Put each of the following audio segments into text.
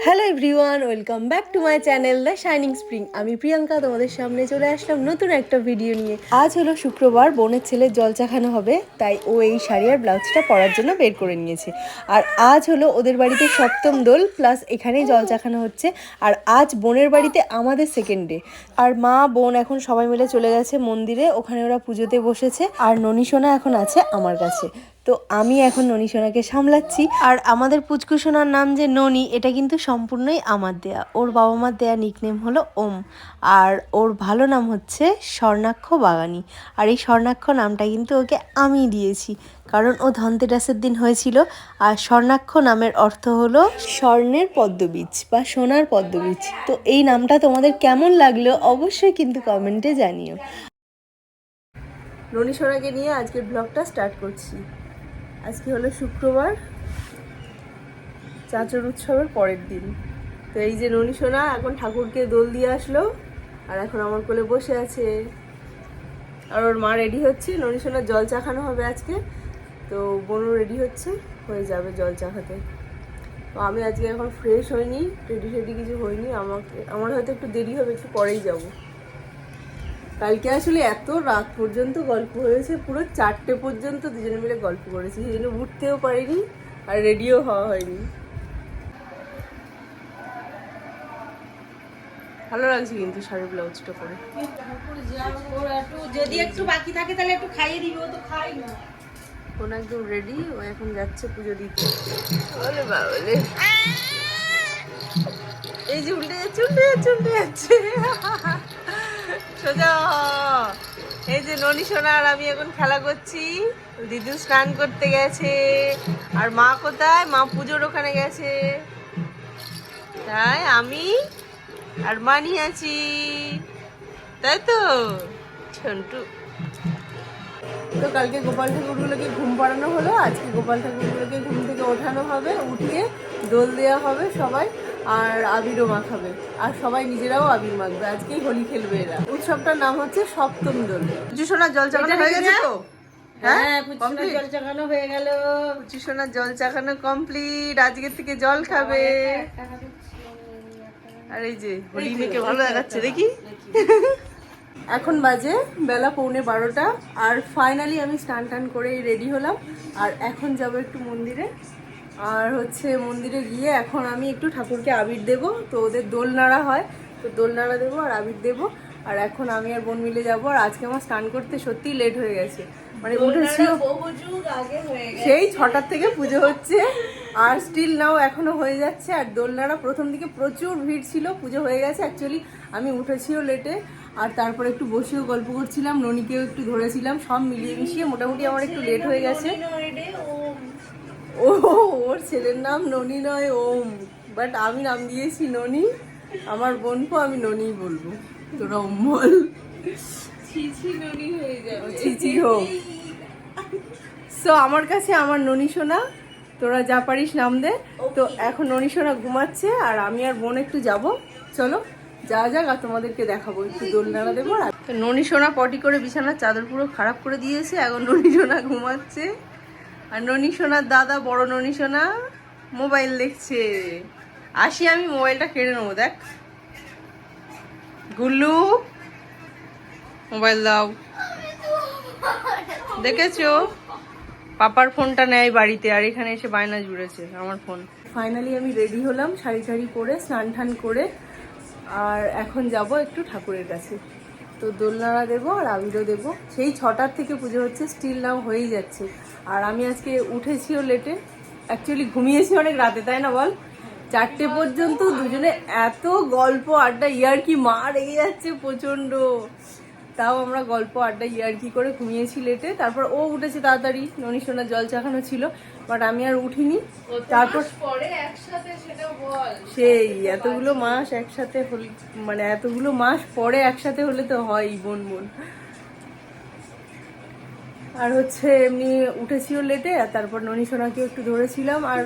Hello everyone, welcome back to my channel the shining spring. আমি প্রিয়াঙ্কা তোমাদের সামনে চলে আসলাম নতুন একটা ভিডিও নিয়ে। আজ হলো শুক্রবার, বোনের ছেলের জল চাখানো হবে, তাই ও এই শাড়ি আর ব্লাউজটা পরার জন্য বের করে নিয়েছে। আর আজ হলো ওদের বাড়িতে সপ্তম দোল, প্লাস এখানেই জল চাখানো হচ্ছে। আর আজ বোনের বাড়িতে আমাদের সেকেন্ড ডে। আর মা বোন এখন সবাই মিলে চলে গেছে মন্দিরে, ওখানে ওরা পুজোতে বসেছে। আর ননীসোনা এখন আছে আমার কাছে। তো আমি এখন ননীসোনাকে সামলাচ্ছি। আর আমাদের পুচকুসোনার নাম যে ননী, এটা কিন্তু সম্পূর্ণই আমার দেয়া। ওর বাবা মার দেয়া নিকনেম হলো ওম। আর ওর ভালো নাম হচ্ছে স্বর্ণাক্ষ বাগানি। আর এই স্বর্ণাক্ষ নামটা কিন্তু ওকে আমি দিয়েছি, কারণ ও ধনতেরাসের দিন হয়েছিল। আর স্বর্ণাক্ষ নামের অর্থ হলো স্বর্ণের পদ্মবীজ বা সোনার পদ্মবীজ। তো এই নামটা তোমাদের কেমন লাগলো অবশ্যই কিন্তু কমেন্টে জানিও। ননীসোনাকে নিয়ে আজকের ব্লগটা স্টার্ট করছি। আজকে হলো শুক্রবার, চাচর উৎসবের পরের দিন। তো এই যে ননীসোনা এখন ঠাকুরকে দোল দিয়ে আসলো, আর এখন আমার কোলে বসে আছে। আর ওর মা রেডি হচ্ছে, ননীসোনার জল চাখানো হবে আজকে। তো বোনও রেডি হচ্ছে, হয়ে যাবে জল চাখাতে। তো আমি আজকে এখন ফ্রেশ হইনি, রেডি কিছু হয়নি। আমার হয়তো একটু দেরি হবে, একটু পরেই যাব। কালকে আসলে এত রাত পর্যন্ত গল্প হয়েছে, পুরো 4টে পর্যন্ত দুজনে মিলে গল্প করেছি, সেই জন্য উঠতেও পারিনি আর রেডিও হওয়া হয়নি। ভালো লাগছে কিন্তু শাড়ি ব্লাউজটা পরে। যদি একটু বাকি থাকে তাহলে একটু খাইয়ে দিবি, ও তো খাই না। কোন একদম রেডি, ও এখন যাচ্ছে পুজো দিতে। বলে বাবলে, এই যে উল্টে যাচ্ছে সোজা। এই যে ননীসোনা আর আমি এখন খেলা করছি। দিদু স্নান করতে গেছে, আর মা কোথায়? মা পুজোর ওখানে গেছে। তাই আমি আর মানি আছি, তাই তো ছন্টু। তো কালকে গোপাল ঠাকুরগুলোকে ঘুম পাড়ানো হলো, আজকে গোপাল ঠাকুরগুলোকে ঘুম থেকে ওঠানো হবে, উঠিয়ে দোল দেওয়া হবে সবাই, আর আবিরও মাখাবে। আর সবাই নিজেরাও আবির মাখবে, আজকেই হোলি খেলবে এরা। উৎসবটার নাম হচ্ছে সপ্তম দোল। সোনার জল চাকানো হয়ে গেছে তো? হ্যাঁ, পুচকুটার জল চাকানো হয়ে গেল। সোনার জল চাকানো কমপ্লিট, আজকের থেকে জল খাবে। আর এই যে হোলি মেখে ভালো দেখাচ্ছে, দেখি। এখন বাজে বেলা 11:15, আর ফাইনালি আমি স্নান টান করে রেডি হলাম। আর এখন যাব একটু মন্দিরে। আর হচ্ছে মন্দিরে গিয়ে এখন আমি একটু ঠাকুরকে আবির দেব। তো ওদের দোল নাড়া হয়, তো দোল নাড়া দেবো আর আবির দেবো। আর এখন আমি আর বোন মিলে যাবো। আর আজকে আমার স্নান করতে সত্যিই লেট হয়ে গেছে, মানে উঠেছি সেই 6টার থেকে পুজো হচ্ছে, আর স্টিল নাও এখনো হয়ে যাচ্ছে। আর দোলনাড়া প্রথম দিকে প্রচুর ভিড় ছিল, পুজো হয়ে গেছে। অ্যাকচুয়ালি আমি উঠেছিও লেটে, আর তারপরে একটু বসেও গল্প করছিলাম, ননীকেও একটু ধরেছিলাম, সব মিলিয়ে মিশিয়ে মোটামুটি আমার একটু লেট হয়ে গেছে। ও, ওর ছেলের নাম ননী নয়, ওম। বাট আমি নাম দিয়েছি ননী। আমার বোনকে আমি ননীই বলবো, তোরা ওম বল। ছিছি ননী হয়ে যাবে, ছিছি হোক। সো আমার কাছে আমার ননীসোনা, তোরা যা পারিস নাম দে। তো এখন ননীসোনা ঘুমাচ্ছে, আর আমি আর বোন একটু যাব। চলো যা যাক, আর তোমাদেরকে দেখাবো, একটু দোলনাড়া দেবো। তো ননীসোনা পটি করে বিছানার চাদর পুরো খারাপ করে দিয়েছে, এখন ননীসোনা ঘুমাচ্ছে। আর ননীসোনার দাদা, বড় ননীসোনা, মোবাইল দেখছে। আসি, আমি মোবাইলটা কেড়ে নেবো। দেখ গুল্লু, মোবাইল দাও। দেখেছো, পাপার ফোনটা নেয় বাড়িতে, আর এখানে এসে বায়না জুড়েছে আমার ফোন। ফাইনালি আমি রেডি হলাম, শাড়ি টাড়ি পরে, স্নান টান করে। আর এখন যাব একটু ঠাকুরের কাছে। তো দোলনাড়া দেবো আর আবিরও দেবো। সেই 6টার থেকে পুজো হচ্ছে, স্টিল নাও হয়েই যাচ্ছে। আর আমি আজকে উঠেছিও লেটে, অ্যাকচুয়ালি ঘুমিয়েছি অনেক রাতে, তাই না বল? 4টে পর্যন্ত দুজনে এত গল্প আড্ডা, ইয়ার্কি, মা রেগে যাচ্ছে প্রচণ্ড। তাও আমরা গল্প আড্ডা ইয়ার্কি করে ঘুমিয়েছি লেটে। তারপর ও উঠেছে তাড়াতাড়ি, ননীসোনার জল চাখানো ছিল, বাট আমি আর উঠিনি। তারপর সেই এতগুলো মাস একসাথে হলে, মানে এতগুলো মাস পরে একসাথে হলে তো হয় বোন বোন। আর হচ্ছে এমনি উঠেছিও লেটে, আর তারপর ননীসোনাকে একটু ধরেছিলাম, আর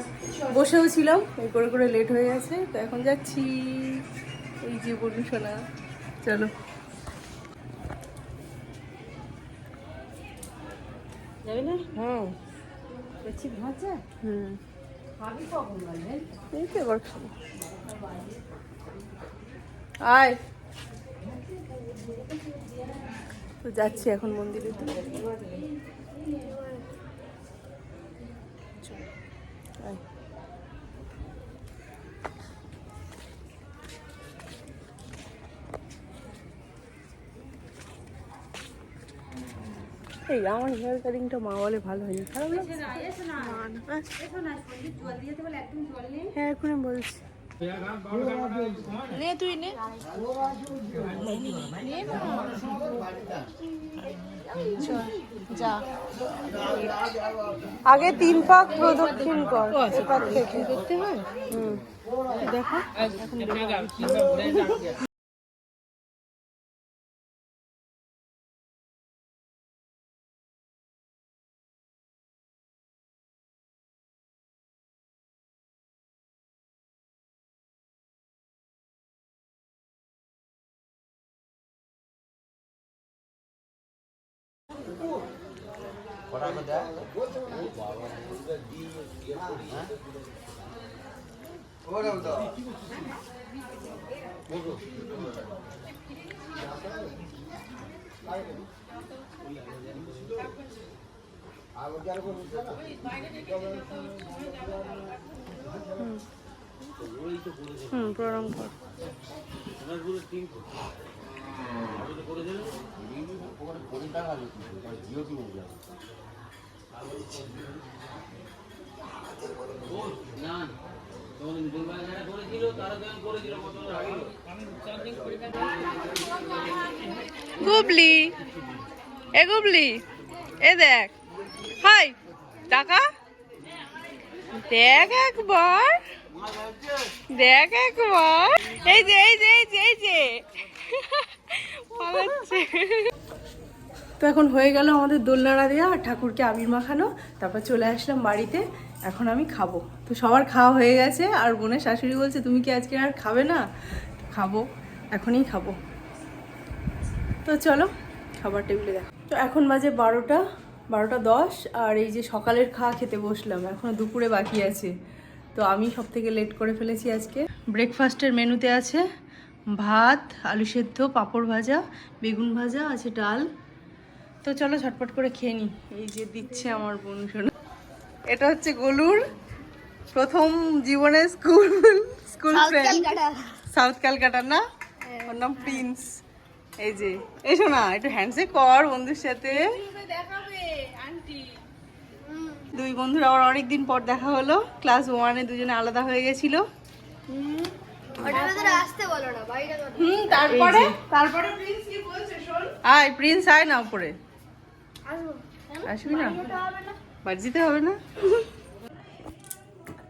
বসেও ছিলাম, এই করে করে লেট হয়ে গেছে। তো এখন যাচ্ছি, এই যে ননীসোনা, চলো। যাবি না? হুম দেখছি ঘুমাচ্ছে। হুম, খাবি কখন বলবেন? এই তো এবার খাবো। আয়, তো যাচ্ছি এখন মন্দিরে। তো আয়। এই আমার হেয়ার কাটিংটা মা বলে ভালো হয়নি, খারাপ লাগছে? হ্যাঁ এখনই বলছি। নে তুই নে, চল যা। আগে 3 পাক প্রদক্ষিণ কর, এপাক থেকে করতে হয়। দেখো প্রণাম কর। গুবলি, এ গুবলি, এ দেখ, হাই টাকা দেখ একবার, দেখ একবার, এই যে এই যে এই যে এই যে পালাচ্ছে। তো এখন হয়ে গেল আমাদের দোলনাড়া দেওয়া আর ঠাকুরকে আবির মাখানো, তারপর চলে আসলাম বাড়িতে। এখন আমি খাবো। তো সবার খাওয়া হয়ে গেছে আর বোনের শাশুড়ি বলছে তুমি কি আজকে আর খাবে না? খাবো, এখনই খাবো। তো চলো খাবার টেবিলে দেখো। তো এখন বাজে 12:10 আর এই যে সকালের খাওয়া খেতে বসলাম, এখনো দুপুরে বাকি আছে। তো আমি সব থেকে লেট করে ফেলেছি আজকে। ব্রেকফাস্টের মেনুতে আছে ভাত, আলু সেদ্ধ, পাঁপড় ভাজা, বেগুন ভাজা, আছে ডাল। তো চলো ঝটপট করে খেয়ে নিই। এই যে দিচ্ছে আমার বোন শোনা, এটা হচ্ছে গোলুর প্রথম জীবনের স্কুল ফ্রেন্ড, সাউথ ক্যালকাটার না, ওর নাম প্রিন্স। এই যে এসো না, একটু হ্যান্ডশেক কর বন্ধুর সাথে। দুই বন্ধুর আবার অনেকদিন পর দেখা হলো। ক্লাস 1-এ দুজনে আলাদা হয়ে গেছিল। তারপরে আয় প্রিন্স, আয় না উপরে, আসবি না, বাড়ি যেতে হবে না।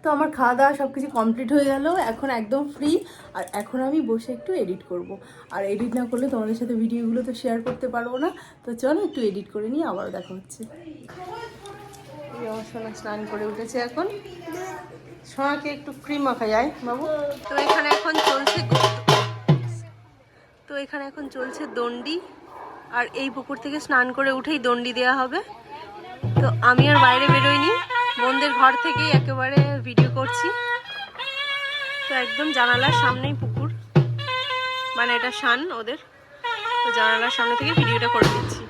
তো আমার খাওয়া দাওয়া সব কিছু কমপ্লিট হয়ে গেল, এখন একদম ফ্রি। আর এখন আমি বসে একটু এডিট করব। আর এডিট না করলে তোমাদের সাথে ভিডিওগুলো তো শেয়ার করতে পারবো না। তো চলো একটু এডিট করে নিয়ে আবারও দেখা হচ্ছে। আমার সোনা স্নান করে উঠেছে এখন, সোনাকে একটু ক্রিম মাখা যায় বাবু। তো এখানে এখন চলছে দণ্ডি। আর এই পুকুর থেকে স্নান করে উঠেই দণ্ডি দেওয়া হবে। তো আমি আর বাইরে বেরোইনি, বোনদের ঘর থেকেই একেবারে ভিডিও করছি। তো একদম জানালার সামনেই পুকুর, মানে এটা শান ওদের। তো জানালার সামনে থেকে ভিডিওটা করে দিচ্ছি।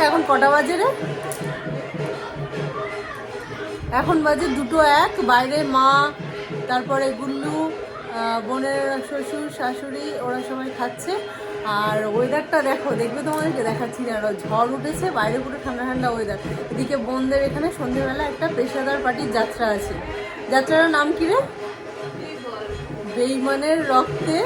এখন কটা বাজে রে? এখন বাজে 2:01। বাইরে মা, তারপরে গুল্লু, বোনের শ্বশুর শাশুড়ি, ওরা সবাই খাচ্ছে। আর ওয়েদারটা দেখো, দেখবে তোমাদেরকে দেখাচ্ছি। আরো ঝড় উঠেছে, বাইরে পুরো ঠান্ডা ঠান্ডা ওয়েদার। এদিকে বোনদের এখানে সন্ধ্যেবেলা একটা পেশাদার পার্টির যাত্রা আছে। যাত্রার নাম কি রে? বেইমানের রক্তে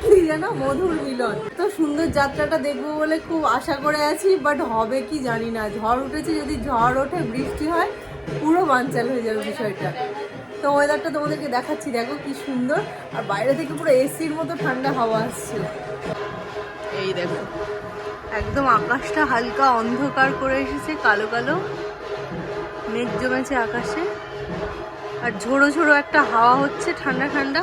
কি যেন মধুর মিলন। তো সুন্দর যাত্রাটা দেখবো বলে খুব আশা করে আছি, বাট হবে কি জানি না। ঝড় উঠেছে, যদি ঝড় ওঠে বৃষ্টি হয় পুরো বানচাল হয়ে যাবে বিষয়টা। তো ওয়েদারটা তোমাদেরকে দেখাচ্ছি, দেখো কি সুন্দর। আর বাইরে থেকে পুরো এসির মতো ঠান্ডা হাওয়া আসছে। এই দেখো একদম আকাশটা হালকা অন্ধকার করে এসেছে, কালো কালো মেঘ জমেছে আকাশে। আর ঝোড়ো ঝোড়ো একটা হাওয়া হচ্ছে, ঠান্ডা ঠান্ডা।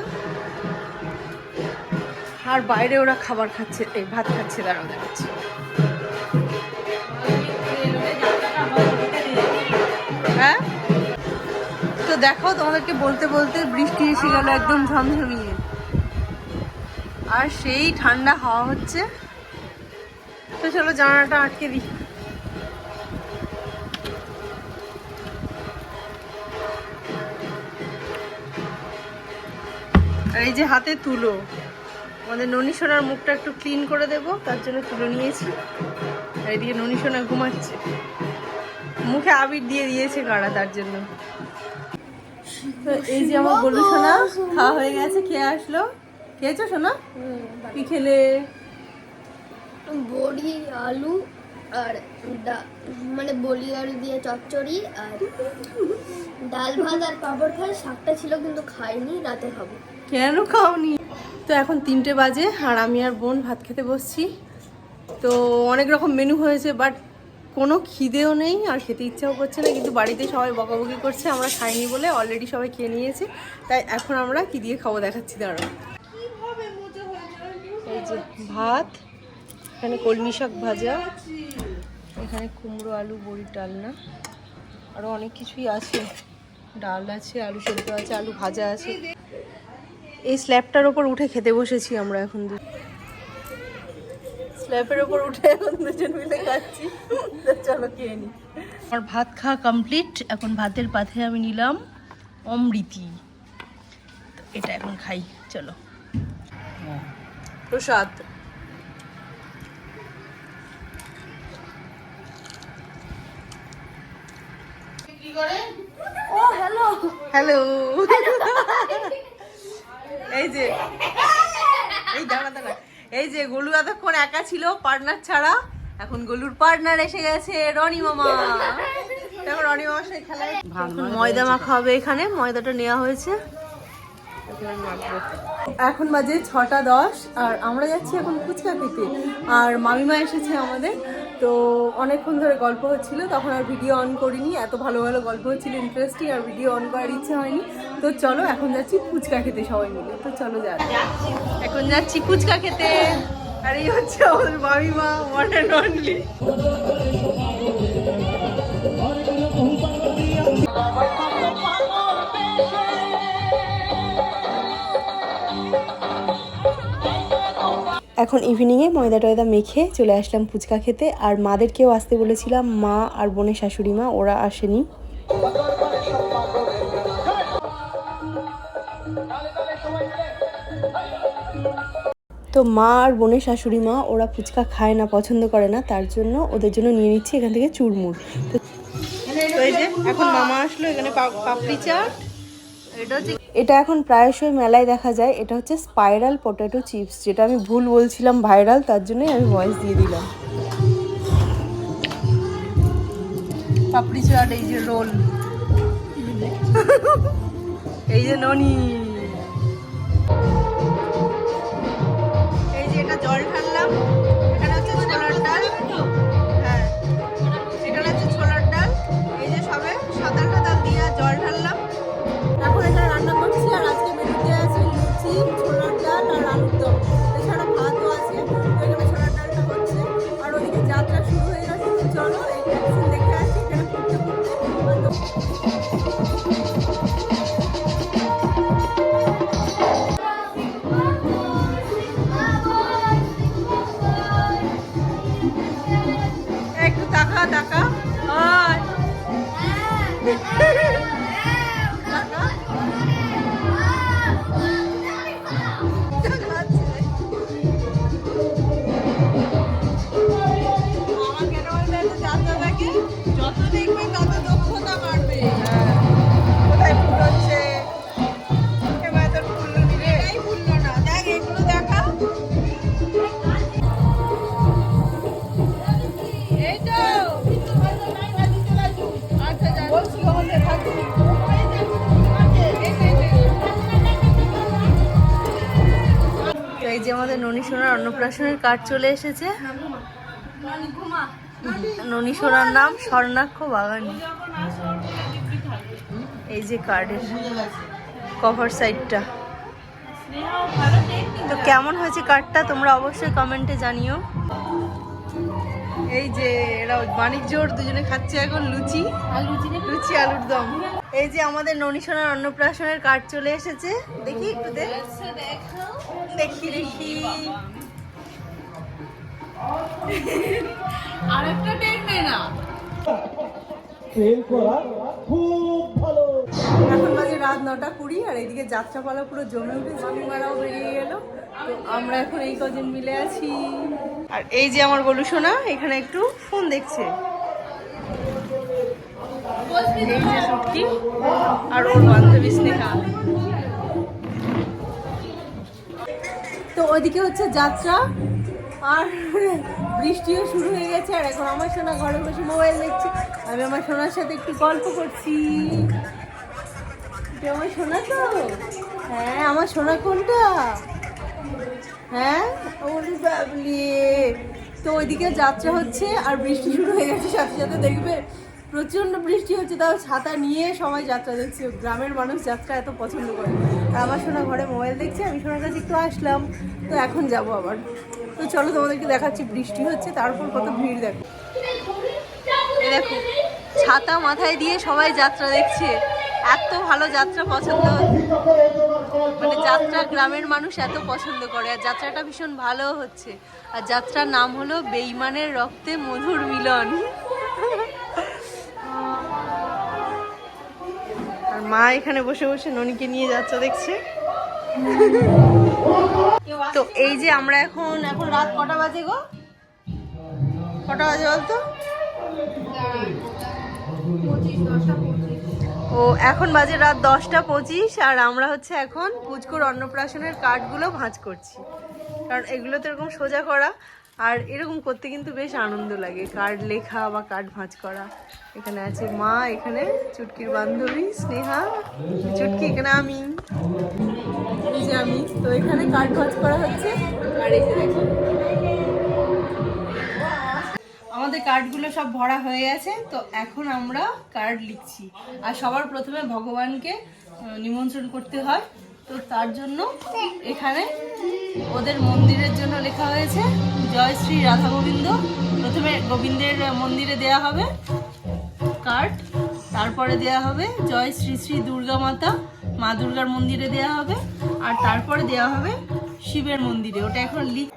আর বাইরে ওরা খাবার খাচ্ছে, এই ভাত খাচ্ছে, দাঁড়াও দেখাচ্ছি। হ্যাঁ, তো দেখো তোমাদেরকে বলতে বলতে বৃষ্টি এসে গেল একদম ঝমঝমিয়ে। আর সেই ঠান্ডা হাওয়া হচ্ছে। তো চলো জানালাটা আটকে দিই। আর এই যে হাতে তুলো, আমাদের ননী সোনার মুখটা একটু ক্লিন করে দেবো, তার জন্য তুলো নিয়েছি। আর এদিকে ননী সোনা ঘুমাচ্ছে, মুখে আবির দিয়ে দিয়েছে কারা, তার জন্য। তো এই যে আমার গোলু সোনা খাওয়া হয়ে গেছে, খেয়ে আসলো। খেয়েছো সোনা? কি খেলে? বড়ি আলু আর মানে বড়ি আলু দিয়ে চচ্চড়ি আর ডাল ভাত আর পাঁপড় খাই। শাকটা ছিল কিন্তু খাইনি, রাতে খাবো। কেন খাওনি? তো এখন 3টে বাজে আর আমি আর বোন ভাত খেতে বসছি। তো অনেক রকম মেনু হয়েছে, বাট কোনো খিদেও নেই আর খেতে ইচ্ছাও করছে না। কিন্তু বাড়িতে সবাই বকাবকি করছে আমরা খাইনি বলে, অলরেডি সবাই খেয়ে নিয়েছে। তাই এখন আমরা কি দিয়ে খাবো দেখাচ্ছি, দাঁড়াও। এই যে ভাত, এখানে কলমি শাক ভাজা, এখানে কুমড়ো আলু বড়ির ডালনা, আরও অনেক কিছুই আছে। ডাল আছে, আলু সেদ্ধ আছে, আলু ভাজা আছে। এই স্ল্যাবটার ওপর উঠে খেতে বসেছি আমরা এখন। স্ল্যাবের ওপর উঠে এখন দুজন মিলে খাচ্ছি। চলো খেয়ে নি। আমার ভাত খাওয়া কমপ্লিট। এখন ভাতের পাতে আমি নিলাম অমৃতি, তো এটা এখন খাই। চলো, প্রসাদ। ও হ্যালো হ্যালো। এই যে এই দাঁড়া দাঁড়া, এই যে গোলু এতক্ষণ একা ছিল পার্টনার ছাড়া, এখন গোলুর পার্টনার এসে গেছে রনি মামা। এখন রনি মামার সাথে খেলায় ময়দা মাখা হবে। এখানে ময়দাটা নেওয়া হয়েছে, এখন বাজে 6টা 10 আর আমরা যাচ্ছি এখন ফুচকা খেতে। আর মামিমা এসেছে আমাদের, তো অনেকক্ষণ ধরে গল্প হচ্ছিল, তখন আর ভিডিও অন করিনি। এত ভালো ভালো গল্প হচ্ছিল, ইন্টারেস্টিং, আর ভিডিও অন করার ইচ্ছে হয়নি। তো চলো এখন যাচ্ছি ফুচকা খেতে সবাই মিলে। তো চলো এখন যাচ্ছি ফুচকা খেতে। আর এই হচ্ছে আমাদের মামিমা, ওয়ান অ্যান্ড অনলি। এখন ইভিনিংয়ে ময়দা টয়দা মেখে চলে আসলাম ফুচকা খেতে। আর মাদেরকেও আসতে বলেছিলাম, মা আর বোনের শাশুড়ি মা, ওরা আসেনি। তো মা আর বোনের শাশুড়ি মা ওরা ফুচকা খায় না, পছন্দ করে না, তার জন্য ওদের জন্য নিয়ে নিচ্ছি এখান থেকে চুরমুর। তো এই যে এখন মামা আসলো, এখানে পাপড়ি চাট। এটা এখন প্রায়শই মেলায় দেখা যায়। এটা হচ্ছে স্পাইরাল পটেটো চিপস, যেটা আমি ভুল বলছিলাম ভাইরাল, তার জন্যই আমি ভয়েস দিয়ে দিলাম। পাপড়ি চাট, এই যে রোল, এই যে ননি, এই যে এটা জল ঢাললাম। এখানে হচ্ছে ছোলার ডাল, হ্যাঁ এখানে হচ্ছে ছোলার ডাল। এই যে সবে সাদা সাদা দিয়ে জল ঢাললাম। এখন এটা রান্না করছি। আর আজকে মেনুতে আছে লুচি, ছোলার ডাল আর আলুর দম, এছাড়া ভাতও আছে। এখানে ছোলার ডালটা হচ্ছে, আর ওদিকে যাত্রা শুরু হয়ে গেছে। চলো এই অ্যাকশন দেখে আসি। এখানে ঘুরতে ঘুরতে আমাদের ননী সোনার অন্নপ্রাশনের কার্ড চলে এসেছে। ননী সোনার নাম স্বর্ণাক্ষ বাগানি। এই যে কার্ডের কভার সাইডটা। তো কেমন হয়েছে কার্ডটা তোমরা অবশ্যই কমেন্টে জানিও। এই যে এরা বাণিজ্যর দুজনে খাচ্ছে এখন লুচি আলুর দম। এই যে আমাদের ননী সোনার অন্নপ্রাশনের কার্ড চলে এসেছে। দেখি একটু দেখি আরেকটা টেক নে না। এখন বাজে রাত 9:20 আর এইদিকে যাত্রাপালা পুরো জমে উঠে মারাও বেরিয়ে গেল। তো আমরা এখন এই কজন মিলে আছি। আর এই যে আমার গোলু সোনা এখানে একটু ফোন দেখছে। এই যে সত্যি আর ওর বান্ধবী স্নেহা। তো ওইদিকে হচ্ছে যাত্রা আর বৃষ্টিও শুরু হয়ে গেছে। আর এখন আমার সোনা ঘরে বসে মোবাইল দেখছে, আমি আমার সোনার সাথে একটু গল্প করছি। আমার সোনা তো, হ্যাঁ আমার সোনা কোনটা, হ্যাঁ ওরে বাবলি। তো ওইদিকে যাত্রা হচ্ছে আর বৃষ্টি শুরু হয়ে গেছে সাথে সাথে, দেখবে প্রচণ্ড বৃষ্টি হচ্ছে, তাও ছাতা নিয়ে সবাই যাত্রা দেখছে। গ্রামের মানুষ যাত্রা এত পছন্দ করে। আর আমার সোনা ঘরে মোবাইল দেখছে, আমি সোনার কাছে একটু আসলাম। তো এখন যাব আবার। তো চলো তোমাদেরকে দেখাচ্ছি, বৃষ্টি হচ্ছে তারপর কত ভিড় দেখো। এই দেখো ছাতা মাথায় দিয়ে সবাই যাত্রা দেখছে, এত ভালো যাত্রা পছন্দ, মানে যাত্রা গ্রামের মানুষ এত পছন্দ করে। আর যাত্রাটা ভীষণ ভালো হচ্ছে। আর যাত্রার নাম হলো বেঈমানের রক্তে মধুর মিলন। আর মা এখানে বসে বসে ননীকে নিয়ে যাত্রা দেখছে। তো এই যে আমরা এখন রাত কটা বাজে গো, কটা বাজে বলতো? ও এখন বাজে রাত 10:25 আর আমরা হচ্ছে এখন পুচকুর অন্নপ্রাশনের কার্ডগুলো ভাঁজ করছি। কারণ এগুলো তো এরকম সোজা করা, আর এরকম করতে কিন্তু বেশ আনন্দ লাগে, কার্ড লেখা বা কার্ড ভাঁজ করা। এখানে আছে মা, এখানে চুটকির বান্ধবী স্নেহা, চুটকি, এখানে আমি, এই যে আমি। তো এখানে কার্ড ভাঁজ করা হচ্ছে। আর এই যে দেখো আমাদের কার্ডগুলো সব ভরা হয়ে গেছে। তো এখন আমরা কার্ড লিখছি। আর সবার প্রথমে ভগবানকে নিমন্ত্রণ করতে হয়। তো তার জন্য এখানে ওদের মন্দিরের জন্য লেখা হয়েছে জয় শ্রী রাধা গোবিন্দ। প্রথমে গোবিন্দের মন্দিরে দেয়া হবে কার্ড, তারপরে দেয়া হবে জয় শ্রী শ্রী দুর্গা মাতা, মা দুর্গার মন্দিরে দেয়া হবে, আর তারপরে দেয়া হবে শিবের মন্দিরে। ওটা এখন লিখ।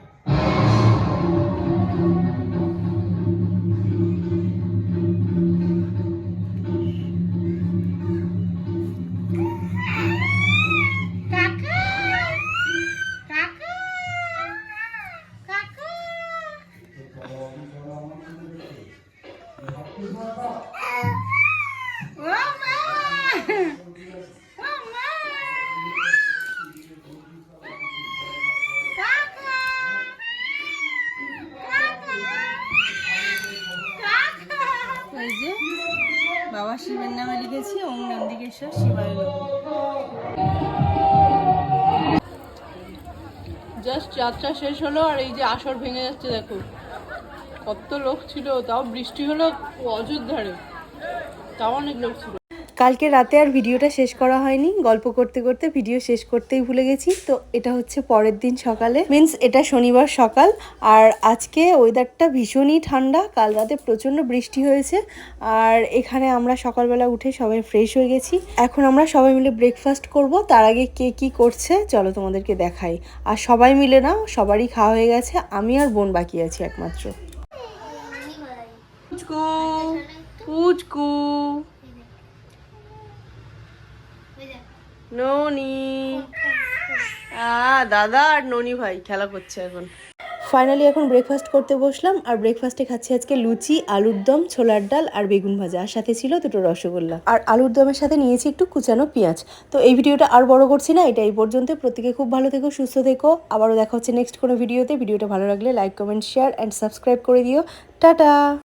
বাবা শিবের নামে লিখেছি ওম নন্দিকেশ্বর শিবায় নমঃ। জাস্ট যাত্রা শেষ হলো আর এই যে আসর ভেঙে যাচ্ছে, দেখো কত লোক ছিল। তাও বৃষ্টি হলো অযোধ্যারে, তাও অনেক লোক ছিল। কালকে রাতে আর ভিডিওটা শেষ করা হয়নি, গল্প করতে করতে ভিডিও শেষ করতেই ভুলে গেছি। তো এটা হচ্ছে পরের দিন সকালে, মিন্স এটা শনিবার সকাল। আর আজকে ওয়েদারটা ভীষণই ঠান্ডা, কাল রাতে প্রচণ্ড বৃষ্টি হয়েছে। আর এখানে আমরা সকালবেলা উঠে সবাই ফ্রেশ হয়ে গেছি। এখন আমরা সবাই মিলে ব্রেকফাস্ট করব। তার আগে কে কি করছে চলো তোমাদেরকে দেখাই। আর সবাই মিলে না, সবারই খাওয়া হয়ে গেছে, আমি আর বোন বাকি আছি একমাত্র। পুচকু পুচকু ননি, দাদা আর ননি ভাই খেলা করছে এখন। ফাইনালি এখন ব্রেকফাস্ট করতে বসলাম। আর ব্রেকফাস্টে খাচ্ছি আজকে লুচি, আলুর দম, ছোলার ডাল আর বেগুন ভাজা। আর সাথে ছিল 2টো রসগোল্লা। আর আলুর দমের সাথে নিয়েছি একটু কুচানো পেঁয়াজ। তো এই ভিডিওটা আর বড় করছি না, এটা এই পর্যন্ত। প্রত্যেকে খুব ভালো থেকো, সুস্থ থেকো। আবারও দেখা হচ্ছে নেক্সট কোনো ভিডিওতে। ভিডিওটা ভালো লাগলে like, comment, share and subscribe করে দিও। টাটা।